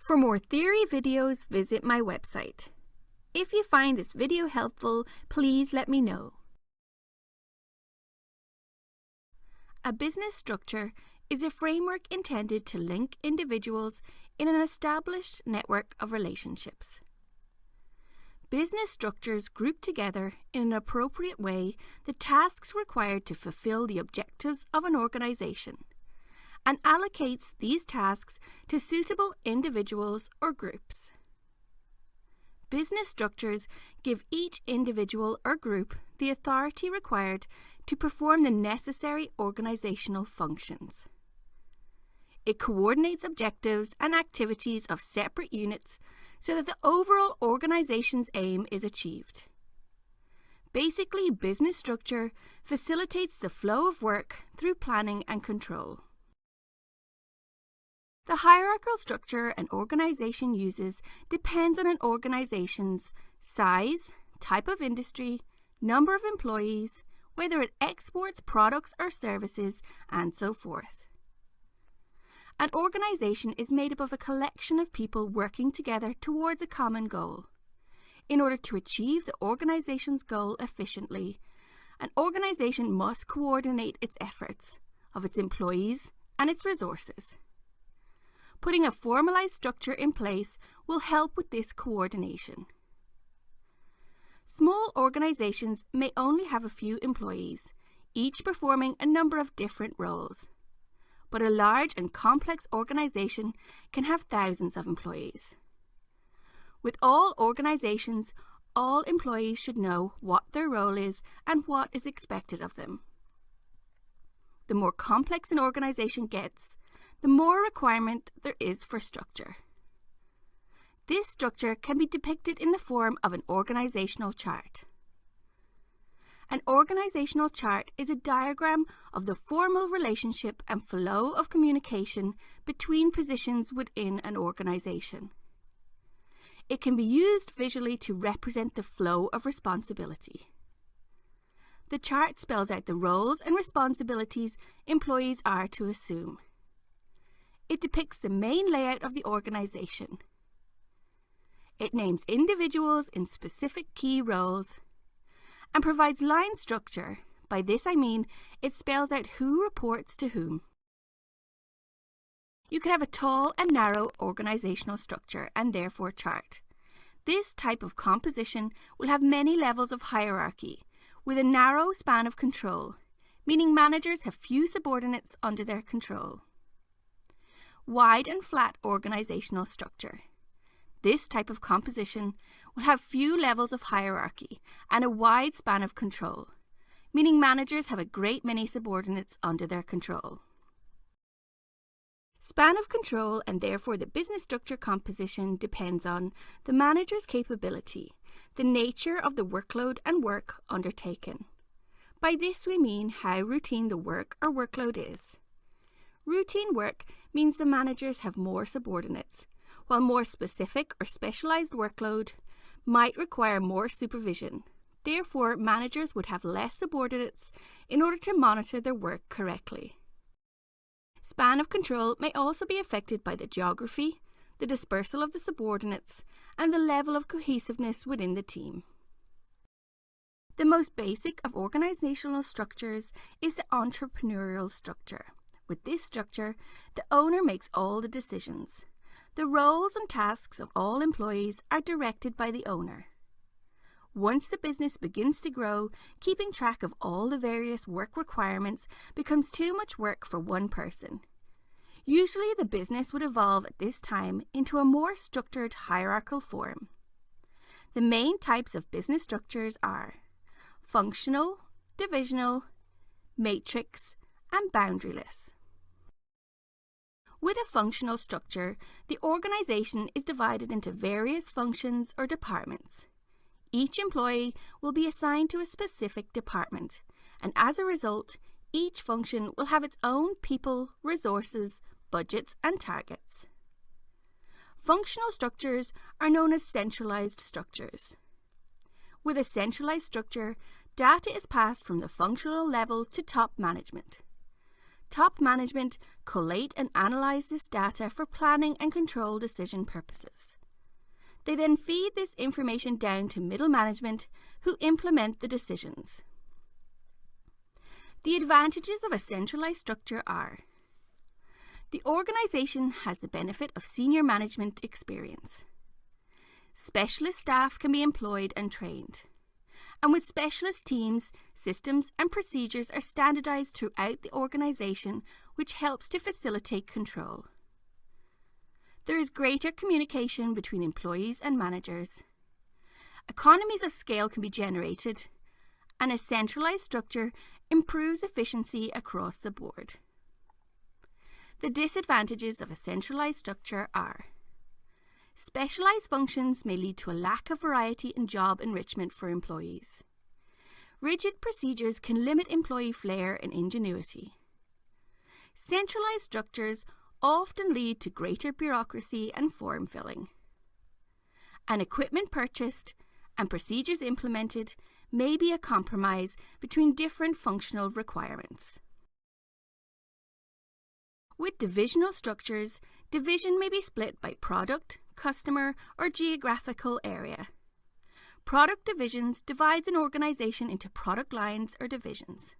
For more theory videos, visit my website. If you find this video helpful, please let me know. A business structure is a framework intended to link individuals in an established network of relationships. Business structures group together in an appropriate way the tasks required to fulfill the objectives of an organization and allocates these tasks to suitable individuals or groups. Business structures give each individual or group the authority required to perform the necessary organizational functions. It coordinates objectives and activities of separate units so that the overall organization's aim is achieved. Basically, business structure facilitates the flow of work through planning and control. The hierarchical structure an organization uses depends on an organization's size, type of industry, number of employees, whether it exports products or services, and so forth. An organization is made up of a collection of people working together towards a common goal. In order to achieve the organization's goal efficiently, an organization must coordinate its efforts of its employees and its resources. Putting a formalized structure in place will help with this coordination. Small organizations may only have a few employees, each performing a number of different roles. But a large and complex organization can have thousands of employees. With all organizations, all employees should know what their role is and what is expected of them. The more complex an organization gets, the more requirement there is for structure. This structure can be depicted in the form of an organizational chart. An organizational chart is a diagram of the formal relationship and flow of communication between positions within an organization. It can be used visually to represent the flow of responsibility. The chart spells out the roles and responsibilities employees are to assume. It depicts the main layout of the organization. It names individuals in specific key roles and provides line structure. By this I mean it spells out who reports to whom. You could have a tall and narrow organizational structure and therefore chart. This type of composition will have many levels of hierarchy with a narrow span of control, meaning managers have few subordinates under their control. Wide and flat organizational structure. This type of composition will have few levels of hierarchy and a wide span of control, meaning managers have a great many subordinates under their control. Span of control and therefore the business structure composition depends on the manager's capability, the nature of the workload and work undertaken. By this we mean how routine the work or workload is. Routine work means the managers have more subordinates, while more specific or specialized workload might require more supervision. Therefore, managers would have less subordinates in order to monitor their work correctly. Span of control may also be affected by the geography, the dispersal of the subordinates, and the level of cohesiveness within the team. The most basic of organizational structures is the entrepreneurial structure. With this structure, the owner makes all the decisions. The roles and tasks of all employees are directed by the owner. Once the business begins to grow, keeping track of all the various work requirements becomes too much work for one person. Usually the business would evolve at this time into a more structured hierarchical form. The main types of business structures are functional, divisional, matrix, and boundaryless. With a functional structure, the organization is divided into various functions or departments. Each employee will be assigned to a specific department, and as a result, each function will have its own people, resources, budgets, and targets. Functional structures are known as centralized structures. With a centralized structure, data is passed from the functional level to top management. top management collate and analyse this data for planning and control decision purposes. They then feed this information down to middle management, who implement the decisions. The advantages of a centralised structure are: the organisation has the benefit of senior management experience. Specialist staff can be employed and trained. And with specialist teams, systems and procedures are standardised throughout the organisation, which helps to facilitate control. There is greater communication between employees and managers. Economies of scale can be generated, and a centralised structure improves efficiency across the board. The disadvantages of a centralised structure are: specialised functions may lead to a lack of variety and job enrichment for employees. Rigid procedures can limit employee flair and ingenuity. Centralised structures often lead to greater bureaucracy and form filling. And equipment purchased and procedures implemented may be a compromise between different functional requirements. With divisional structures, division may be split by product, customer, or geographical area. Product divisions divides an organisation into product lines or divisions.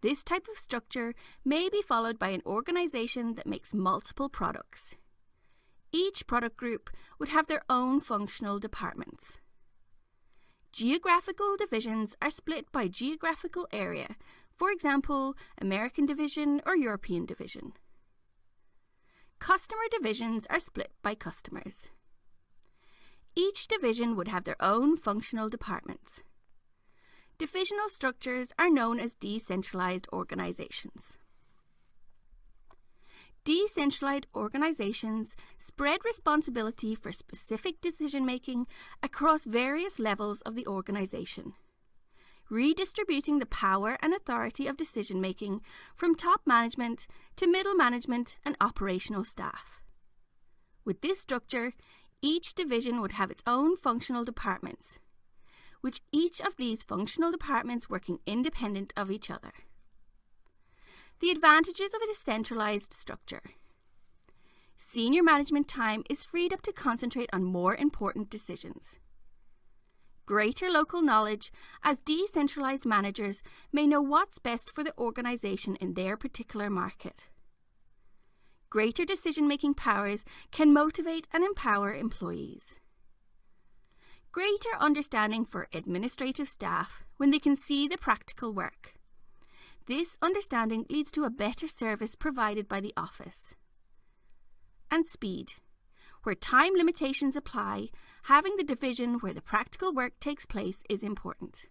This type of structure may be followed by an organisation that makes multiple products. Each product group would have their own functional departments. Geographical divisions are split by geographical area, for example, American division or European division. Customer divisions are split by customers. Each division would have their own functional departments. Divisional structures are known as decentralized organizations. Decentralized organizations spread responsibility for specific decision-making across various levels of the organization, redistributing the power and authority of decision-making from top management to middle management and operational staff. With this structure, each division would have its own functional departments, with each of these functional departments working independent of each other. The advantages of a decentralized structure. Senior management time is freed up to concentrate on more important decisions. Greater local knowledge, as decentralized managers may know what's best for the organization in their particular market. Greater decision-making powers can motivate and empower employees. Greater understanding for administrative staff when they can see the practical work. This understanding leads to a better service provided by the office. And speed. Where time limitations apply, having the division where the practical work takes place is important.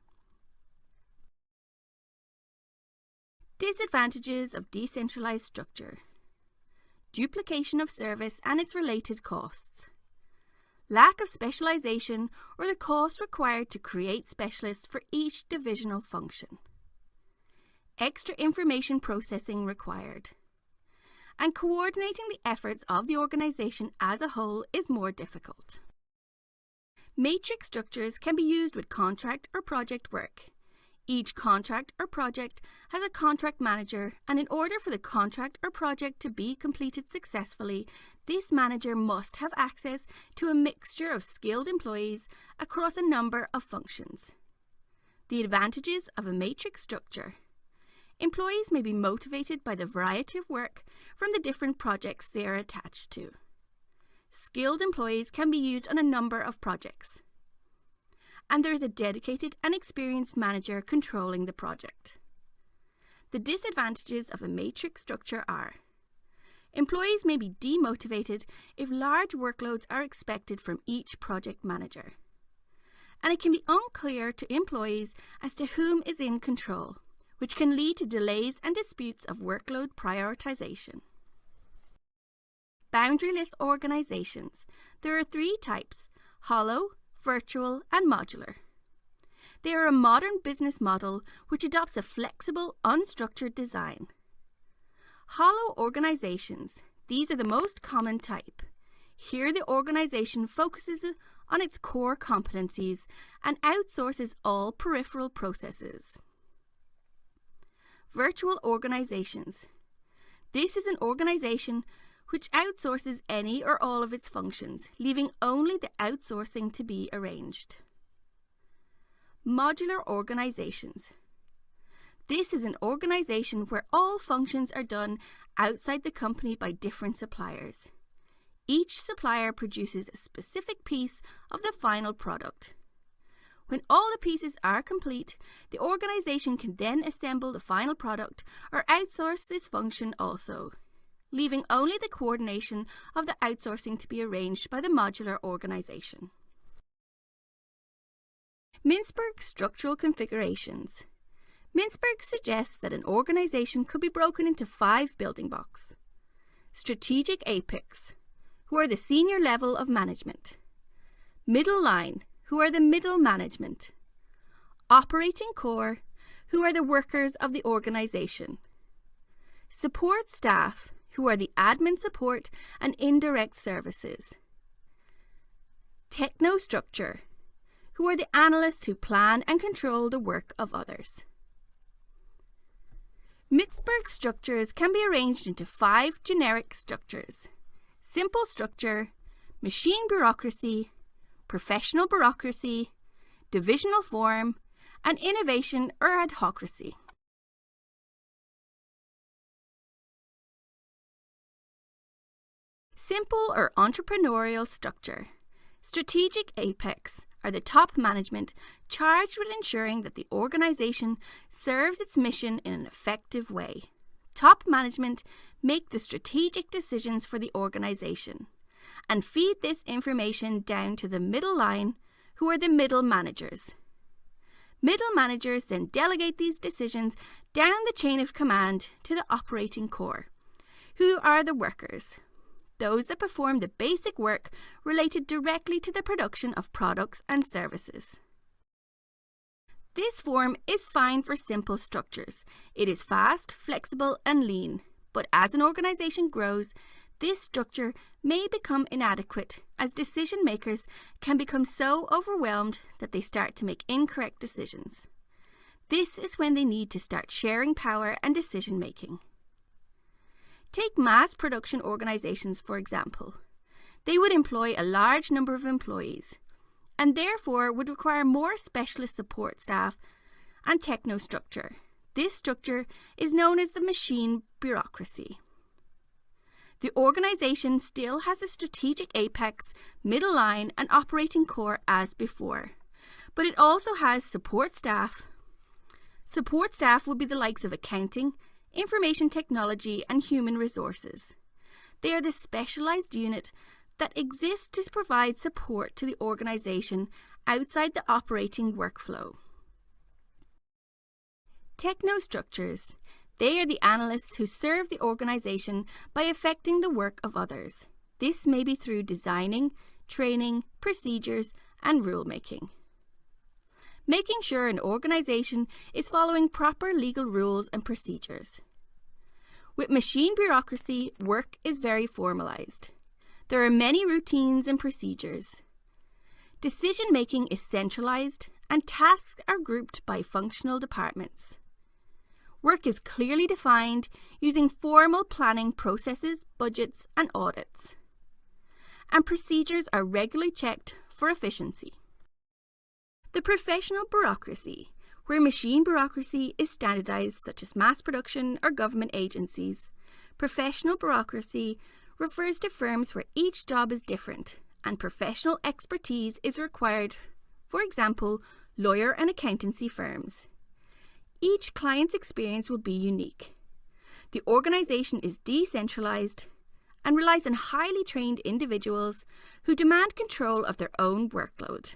Disadvantages of decentralized structure. Duplication of service and its related costs. Lack of specialization or the cost required to create specialists for each divisional function. Extra information processing required. And coordinating the efforts of the organisation as a whole is more difficult. Matrix structures can be used with contract or project work. Each contract or project has a contract manager, and in order for the contract or project to be completed successfully, this manager must have access to a mixture of skilled employees across a number of functions. The advantages of a matrix structure. Employees may be motivated by the variety of work from the different projects they are attached to. Skilled employees can be used on a number of projects. And there is a dedicated and experienced manager controlling the project. The disadvantages of a matrix structure are: employees may be demotivated if large workloads are expected from each project manager. And it can be unclear to employees as to whom is in control, which can lead to delays and disputes of workload prioritization. Boundaryless organizations. There are 3 types: hollow, virtual, and modular. They are a modern business model which adopts a flexible, unstructured design. Hollow organizations. These are the most common type. Here the organization focuses on its core competencies and outsources all peripheral processes. Virtual organizations. This is an organisation which outsources any or all of its functions, leaving only the outsourcing to be arranged. Modular organisations. This is an organisation where all functions are done outside the company by different suppliers. Each supplier produces a specific piece of the final product. When all the pieces are complete, the organisation can then assemble the final product or outsource this function also, leaving only the coordination of the outsourcing to be arranged by the modular organisation. Mintzberg structural configurations. Mintzberg suggests that an organisation could be broken into 5 building blocks. Strategic apex, who are the senior level of management. Middle line, who are the middle management. Operating core, who are the workers of the organisation. Support staff, who are the admin support and indirect services. Technostructure, who are the analysts who plan and control the work of others. Mintzberg structures can be arranged into 5 generic structures: simple structure, machine bureaucracy, professional bureaucracy, divisional form, and innovation or adhocracy. Simple or entrepreneurial structure. Strategic apex are the top management charged with ensuring that the organisation serves its mission in an effective way. Top management make the strategic decisions for the organisation and feed this information down to the middle line, who are the middle managers. Middle managers then delegate these decisions down the chain of command to the operating core, who are the workers, those that perform the basic work related directly to the production of products and services. This form is fine for simple structures. It is fast, flexible and lean, but as an organisation grows, this structure may become inadequate as decision makers can become so overwhelmed that they start to make incorrect decisions. This is when they need to start sharing power and decision making. Take mass production organisations, for example. They would employ a large number of employees and therefore would require more specialist support staff and technostructure. This structure is known as the machine bureaucracy. The organisation still has a strategic apex, middle line and operating core as before, but it also has support staff. Support staff would be the likes of accounting, information technology and human resources. They are the specialised unit that exists to provide support to the organisation outside the operating workflow. Technostructures. They are the analysts who serve the organisation by affecting the work of others. This may be through designing, training, procedures and rulemaking. Making sure an organisation is following proper legal rules and procedures. With machine bureaucracy, work is very formalised. There are many routines and procedures. Decision making is centralised and tasks are grouped by functional departments. Work is clearly defined using formal planning processes, budgets and audits. And procedures are regularly checked for efficiency. The professional bureaucracy, where machine bureaucracy is standardised, such as mass production or government agencies. Professional bureaucracy refers to firms where each job is different and professional expertise is required, for example, lawyer and accountancy firms. Each client's experience will be unique. The organisation is decentralised and relies on highly trained individuals who demand control of their own workload.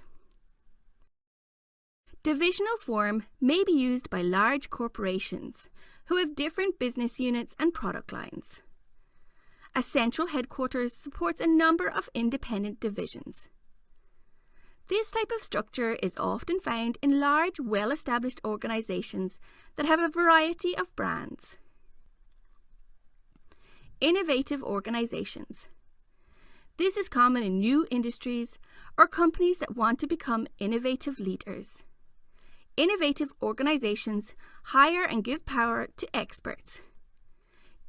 Divisional form may be used by large corporations who have different business units and product lines. A central headquarters supports a number of independent divisions. This type of structure is often found in large, well-established organisations that have a variety of brands. Innovative organisations. This is common in new industries or companies that want to become innovative leaders. Innovative organisations hire and give power to experts.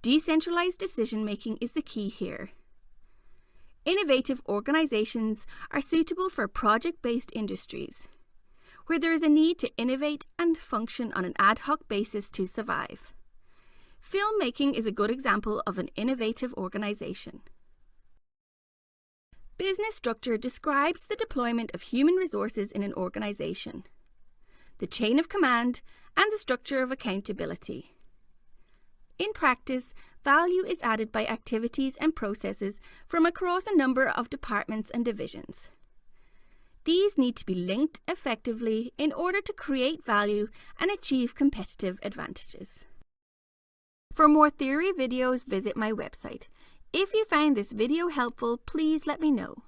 Decentralized decision-making is the key here. Innovative organisations are suitable for project-based industries, where there is a need to innovate and function on an ad hoc basis to survive. Filmmaking is a good example of an innovative organisation. Business structure describes the deployment of human resources in an organisation, the chain of command, and the structure of accountability. In practice, value is added by activities and processes from across a number of departments and divisions. These need to be linked effectively in order to create value and achieve competitive advantages. For more theory videos, visit my website. If you found this video helpful, please let me know.